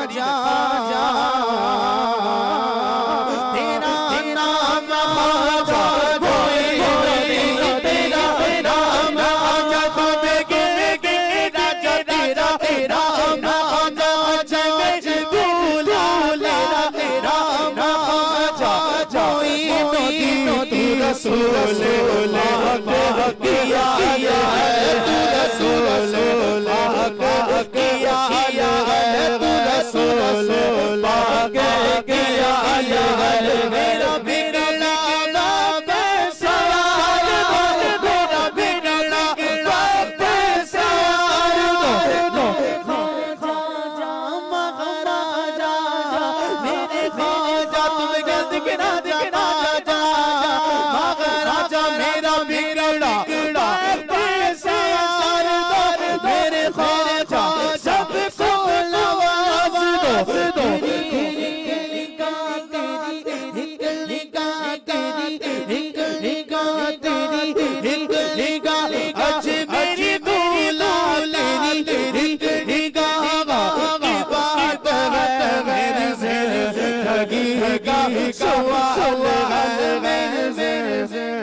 خواجہ تیرا نام خواجہ کوئی نہیں تیرا نام خواجہ تمہیں گرا تیرا نام خواجہ بولا لینا تیرا نام خواجہ کوئی نہیں تو رسول اللہ کیا ہے تو رسول اللہ کیا ہے تو رسول اللہ کیا ہے میرا بگڑا باپ سوار میرا بگڑا باپ سوار خواجہ مہاراجا میرے خواجہ تم گد گنا جانا جا مہاراجا میرا بگڑا باپ سوار میرے خواجہ سب کو نواز دو اج میری بولا لیری بات ہے میرے زندگی کا سوال ہے میرے